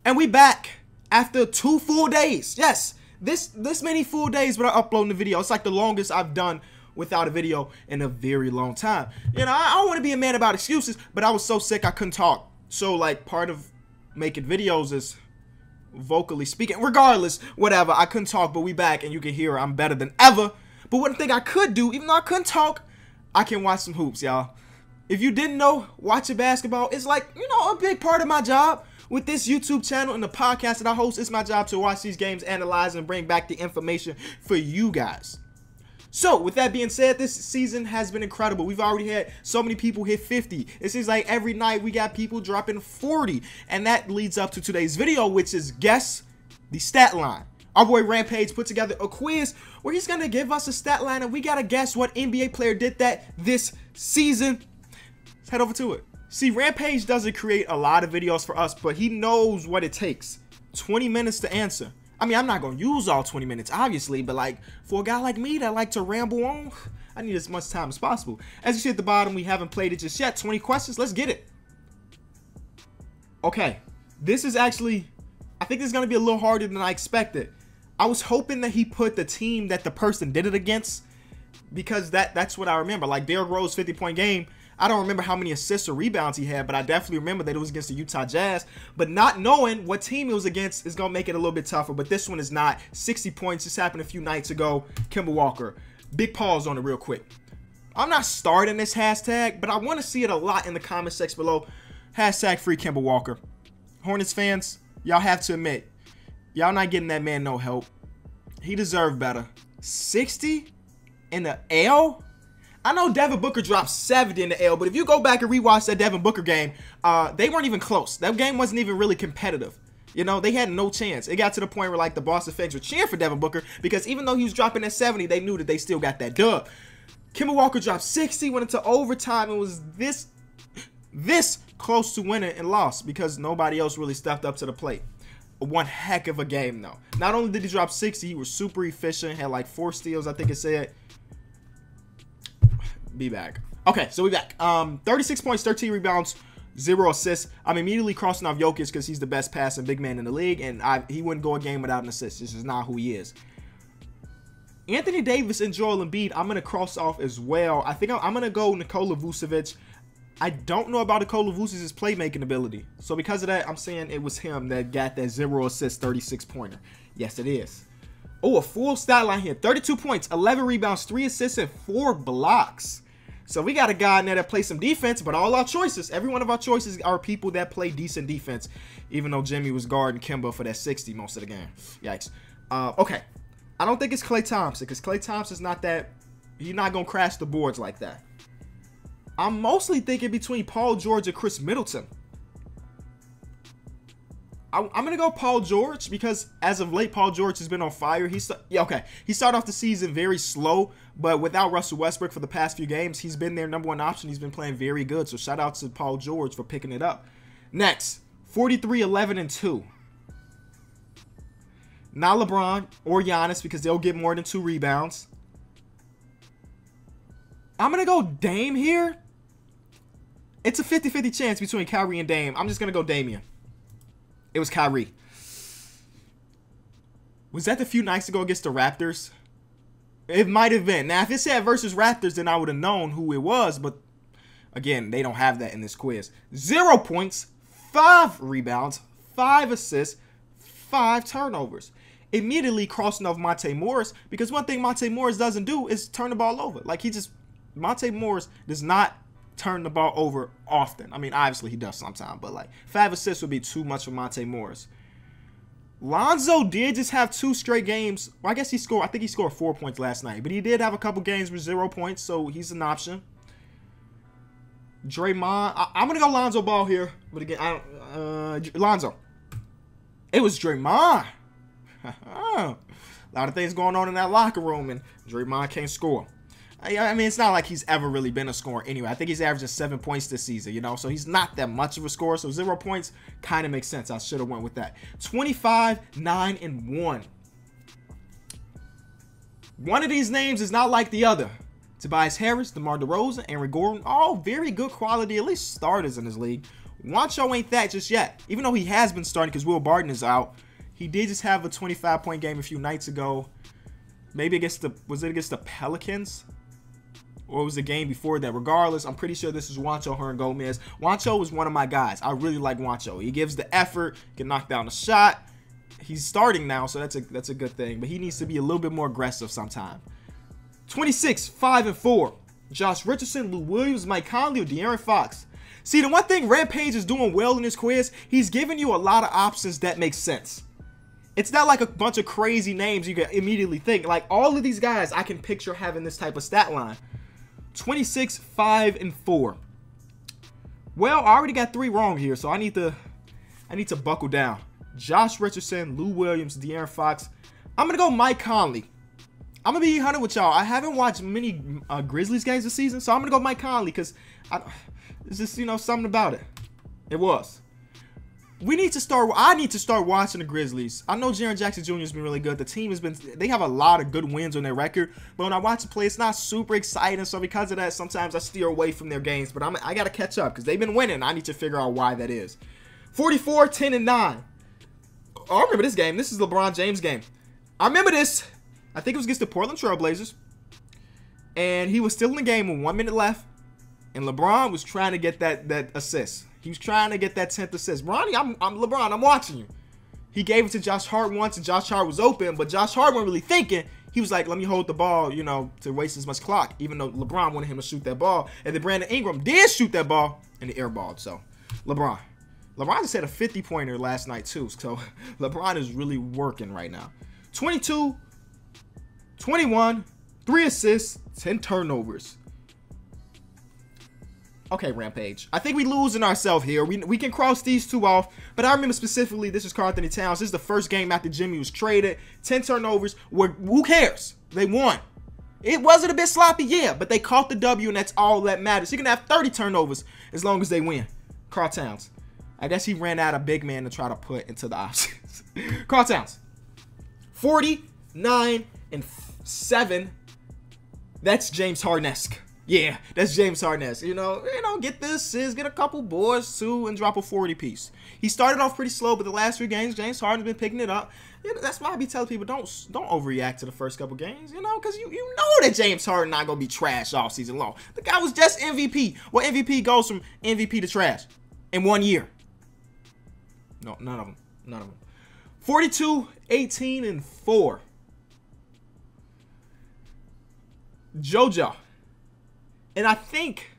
And we back after 2 full days. Yes, this many full days without uploading the video. It's like the longest I've done without a video in a very long time. You know, I don't want to be a man about excuses, but I was so sick I couldn't talk. So like part of making videos is vocally speaking. Regardless, whatever, I couldn't talk, but we back and you can hear I'm better than ever. But one thing I could do, even though I couldn't talk, I can watch some hoops, y'all. If you didn't know, watching basketball is like, you know, a big part of my job. With this YouTube channel and the podcast that I host, it's my job to watch these games, analyze, and bring back the information for you guys. So, with that being said, this season has been incredible. We've already had so many people hit 50. It seems like every night we got people dropping 40. And that leads up to today's video, which is Guess the Stat Line. Our boy Rampage put together a quiz where he's going to give us a stat line, and we got to guess what NBA player did that this season. Let's head over to it. See, Rampage doesn't create a lot of videos for us, but he knows what it takes. 20 minutes to answer. I mean, I'm not going to use all 20 minutes, obviously, but like for a guy like me that like to ramble on, I need as much time as possible. As you see at the bottom, we haven't played it just yet. 20 questions. Let's get it. Okay. This is actually, I think this is going to be a little harder than I expected. I was hoping that he put the team that the person did it against, because that's what I remember. Like Derrick Rose 50-point game. I don't remember how many assists or rebounds he had, but I definitely remember that it was against the Utah Jazz. But not knowing what team it was against is going to make it a little bit tougher. But this one is not. 60 points. This happened a few nights ago. Kemba Walker. Big pause on it real quick. I'm not starting this hashtag, but I want to see it a lot in the comment section below. Hashtag free Kemba Walker. Hornets fans, y'all have to admit, y'all not getting that man no help. He deserved better. 60 in the L? I know Devin Booker dropped 70 in the L, but if you go back and rewatch that Devin Booker game, they weren't even close. That game wasn't even really competitive. You know, they had no chance. It got to the point where, like, the Boston fans were cheering for Devin Booker because even though he was dropping that 70, they knew that they still got that dub. Kemba Walker dropped 60, went into overtime, and was this close to winning and lost because nobody else really stepped up to the plate. One heck of a game, though. Not only did he drop 60, he was super efficient, had like 4 steals, I think it said. Be back. Okay, so we back. 36 points, 13 rebounds, 0 assists. I'm immediately crossing off Jokic because he's the best passing big man in the league, and he wouldn't go a game without an assist. This is not who he is. Anthony Davis and Joel Embiid, I'm going to cross off as well. I think I'm going to go Nikola Vucevic. I don't know about Nikola Vucevic's playmaking ability. So because of that, I'm saying it was him that got that 0 assist, 36-pointer. Yes, it is. Oh, a full stat line here. 32 points, 11 rebounds, 3 assists, and 4 blocks. So we got a guy in there that plays some defense, but all our choices, every one of our choices are people that play decent defense, even though Jimmy was guarding Kemba for that 60 most of the game. Yikes. Okay. I don't think it's Klay Thompson, because Klay Thompson's not that, he's not going to crash the boards like that. I'm mostly thinking between Paul George and Khris Middleton. I'm going to go Paul George because as of late, Paul George has been on fire. He started off the season very slow, but without Russell Westbrook for the past few games, he's been their #1 option. He's been playing very good, so shout out to Paul George for picking it up. Next, 43, 11, and 2. Not LeBron or Giannis because they'll get more than 2 rebounds. I'm going to go Dame here. It's a 50-50 chance between Kyrie and Dame. I'm just going to go Damian. It was Kyrie. Was that a few nights ago against the Raptors? It might have been. Now, if it said versus Raptors, then I would have known who it was. But, again, they don't have that in this quiz. 0 points, 5 rebounds, 5 assists, 5 turnovers. Immediately crossing off Monte Morris. Because one thing Monte Morris doesn't do is turn the ball over. Like, Monte Morris does not turn the ball over often. I mean, obviously he does sometimes, but like 5 assists would be too much for Monte Morris. Lonzo did just have 2 straight games. Well, I guess he scored. I think he scored 4 points last night, but he did have a couple games with 0 points, so he's an option. Draymond, I'm gonna go Lonzo Ball here, but again, Lonzo. It was Draymond. A lot of things going on in that locker room, and Draymond can't score. I mean, it's not like he's ever really been a scorer anyway. I think he's averaging 7 points this season, you know, so he's not that much of a scorer. So 0 points kind of makes sense. I should have went with that. 25, 9, and 1. One of these names is not like the other. Tobias Harris, DeMar DeRozan, Aaron Gordon, all very good quality, at least starters in this league. Juancho ain't that just yet. Even though he has been starting because Will Barton is out. He did just have a 25-point game a few nights ago. Maybe was it against the Pelicans? Or was the game before that? Regardless, I'm pretty sure this is Juancho Hernan-Gomez. Juancho is one of my guys. I really like Juancho. He gives the effort, can knock down a shot. He's starting now, so that's a good thing. But he needs to be a little bit more aggressive sometime. 26, 5 and 4. Josh Richardson, Lou Williams, Mike Conley, or De'Aaron Fox. See, the one thing Rampage is doing well in this quiz, he's giving you a lot of options that make sense. It's not like a bunch of crazy names you can immediately think. Like, all of these guys, I can picture having this type of stat line. 26, 5 and 4. Well, I already got 3 wrong here, so I need to buckle down. Josh Richardson, Lou Williams, De'Aaron Fox. I'm going to go Mike Conley. I'm going to be 100 with y'all. I haven't watched many Grizzlies games this season, so I'm going to go Mike Conley because it's just, you know, something about it. It was. I need to start watching the Grizzlies. I know Jaren Jackson Jr. has been really good. The team has been, they have a lot of good wins on their record. But when I watch them play, it's not super exciting. So because of that, sometimes I steer away from their games. But I got to catch up because they've been winning. I need to figure out why that is. 44, 10, and 9. Oh, I remember this game. This is LeBron James' game. I remember this. I think it was against the Portland Trail Blazers. And he was still in the game with 1 minute left. And LeBron was trying to get that assist. He was trying to get that 10th assist. Bronny, I'm LeBron. I'm watching you. He gave it to Josh Hart once, and Josh Hart was open. But Josh Hart wasn't really thinking. He was like, let me hold the ball, you know, to waste as much clock. Even though LeBron wanted him to shoot that ball. And then Brandon Ingram did shoot that ball, and the airballed. So, LeBron just had a 50-pointer last night, too. So, LeBron is really working right now. 22, 21, 3 assists, 10 turnovers. Okay, Rampage. I think we losing ourselves here. We can cross these 2 off. But I remember specifically, this is Karl-Anthony Towns. This is the first game after Jimmy was traded. 10 turnovers. Who cares? They won. It wasn't a bit sloppy, yeah. But they caught the W, and that's all that matters. You can have 30 turnovers as long as they win. Karl Towns. I guess he ran out of big man to try to put into the options. Karl Towns. 49 and 7. That's James Harden-esque. Yeah, that's James Harden-esque. You know, get the assists, get a couple boards too, and drop a 40 piece. He started off pretty slow, but the last 3 games, James Harden's been picking it up. You know, that's why I be telling people don't overreact to the first couple games, you know, because you know that James Harden not gonna be trash all season long. The guy was just MVP. Well, MVP goes from MVP to trash in 1 year. No, none of them. 42, 18, and 4. JoJo. And I think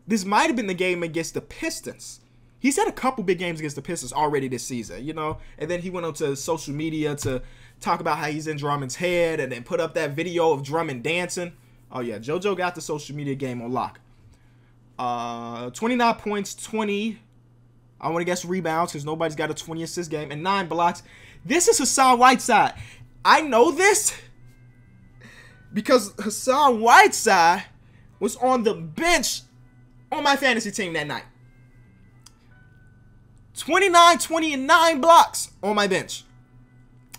this might have been the game against the Pistons. He's had a couple big games against the Pistons already this season, you know. And then he went on to social media to talk about how he's in Drummond's head and then put up that video of Drummond dancing. Oh, yeah, JoJo got the social media game on lock. 29 points, 20. I want to guess rebounds because nobody's got a 20 assist game. And 9 blocks. This is Hassan Whiteside. I know this because Hassan Whiteside was on the bench on my fantasy team that night. 29, 20, and 9 blocks on my bench.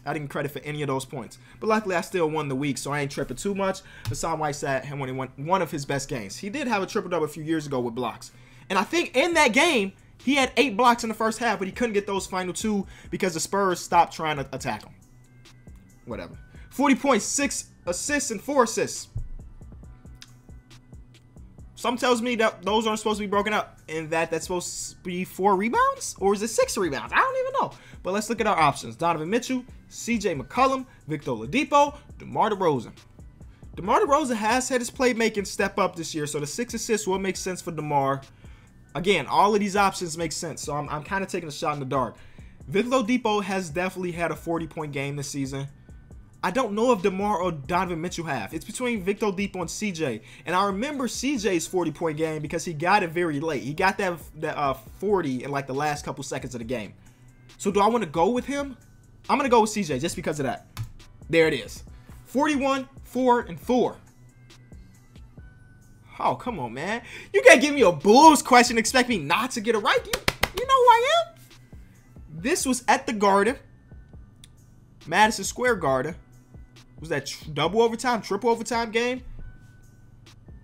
I didn't credit for any of those points. But luckily, I still won the week, so I ain't tripping too much. Hassan Whiteside had one of his best games. He did have a triple-double a few years ago with blocks. And I think in that game, he had 8 blocks in the first half, but he couldn't get those final 2 because the Spurs stopped trying to attack him. Whatever. 40 points, 6 assists, and 4 assists. Some tells me that those aren't supposed to be broken up and that's supposed to be 4 rebounds? Or is it 6 rebounds? I don't even know. But let's look at our options. Donovan Mitchell, CJ McCollum, Victor Oladipo, DeMar DeRozan. DeMar DeRozan has had his playmaking step up this year, so the 6 assists will make sense for DeMar. Again, all of these options make sense, so I'm kind of taking a shot in the dark. Victor Oladipo has definitely had a 40-point game this season. I don't know if DeMar or Donovan Mitchell have. It's between Victor Oladipo and CJ. And I remember CJ's 40-point game because he got it very late. He got that 40 in like the last couple seconds of the game. So do I want to go with him? I'm going to go with CJ just because of that. There it is. 41, 4, and 4. Oh, come on, man. You can't give me a Bulls question and expect me not to get it right. You know who I am? This was at the Garden. Madison Square Garden. Was that double overtime, triple overtime game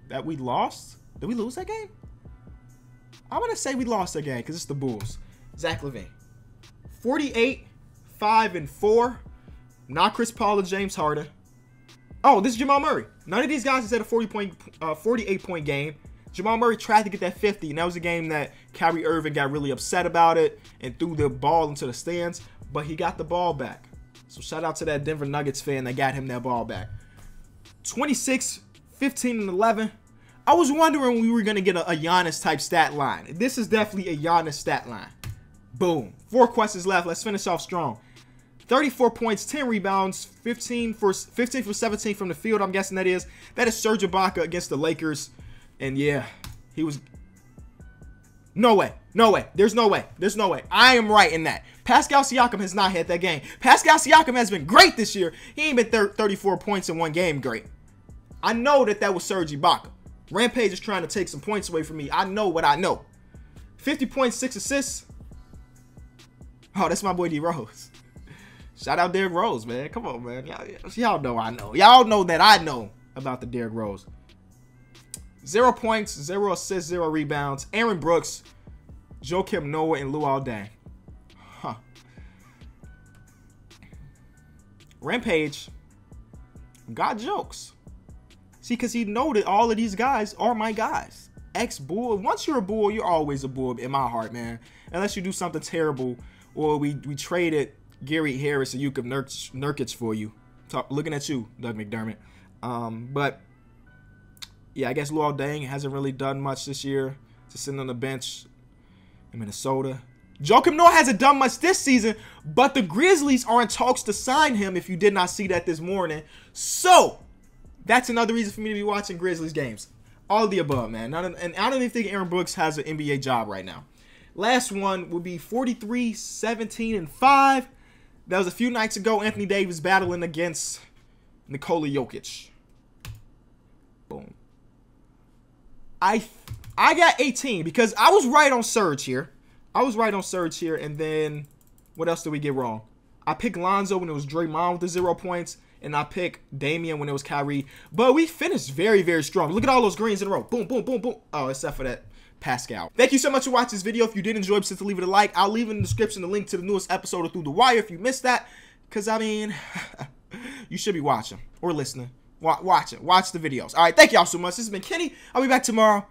that we lost? Did we lose that game? I'm going to say we lost that game because it's the Bulls. Zach LaVine. 48, 5, and 4. Not Chris Paul or James Harden. Oh, this is Jamal Murray. None of these guys has had a 48-point game. Jamal Murray tried to get that 50, and that was a game that Kyrie Irving got really upset about it and threw the ball into the stands, but he got the ball back. So shout out to that Denver Nuggets fan that got him that ball back. 26, 15, and 11. I was wondering when we were going to get a Giannis type stat line. This is definitely a Giannis stat line. Boom. 4 questions left. Let's finish off strong. 34 points, 10 rebounds, 15 for 17 from the field, I'm guessing that is. That is Serge Ibaka against the Lakers. And yeah, he was... No way. No way. There's no way. There's no way. I am right in that. Pascal Siakam has not had that game. Pascal Siakam has been great this year. He ain't been 34 points in one game great. I know that was Serge Ibaka. Rampage is trying to take some points away from me. I know what I know. 50 points, 6 assists. Oh, that's my boy D Rose. Shout out Derrick Rose, man. Come on, man. Y'all know I know. Y'all know that I know about the Derrick Rose. 0 points, 0 assists, 0 rebounds. Aaron Brooks, Joakim Noah, and Luol Deng. Huh. Rampage got jokes. See, because he know that all of these guys are my guys. Ex-Bull. Once you're a Bull, you're always a Bull in my heart, man. Unless you do something terrible or we traded Gary Harris and Yusuf Nurkic for you. Looking at you, Doug McDermott. But yeah, I guess Luol Deng hasn't really done much this year. Just sitting on the bench in Minnesota. Joakim Noah hasn't done much this season, but the Grizzlies are in talks to sign him, if you did not see that this morning. So that's another reason for me to be watching Grizzlies games. All of the above, man. And I don't even think Aaron Brooks has an NBA job right now. Last one would be 43, 17, and 5. That was a few nights ago. Anthony Davis battling against Nikola Jokic. Boom. I got 18 because I was right on Serge here. And then what else did we get wrong? I picked Lonzo when it was Draymond with the 0 points, and I picked Damian when it was Kyrie. But we finished very, very strong. Look at all those greens in a row. Boom, boom, boom, boom. Oh, except for that Pascal. Thank you so much for watching this video. If you did enjoy, please leave it a like. I'll leave in the description the link to the newest episode of Through the Wire if you missed that. Because, I mean, you should be watching or listening. Watch the videos. All right, thank y'all so much. This has been Kenny. I'll be back tomorrow.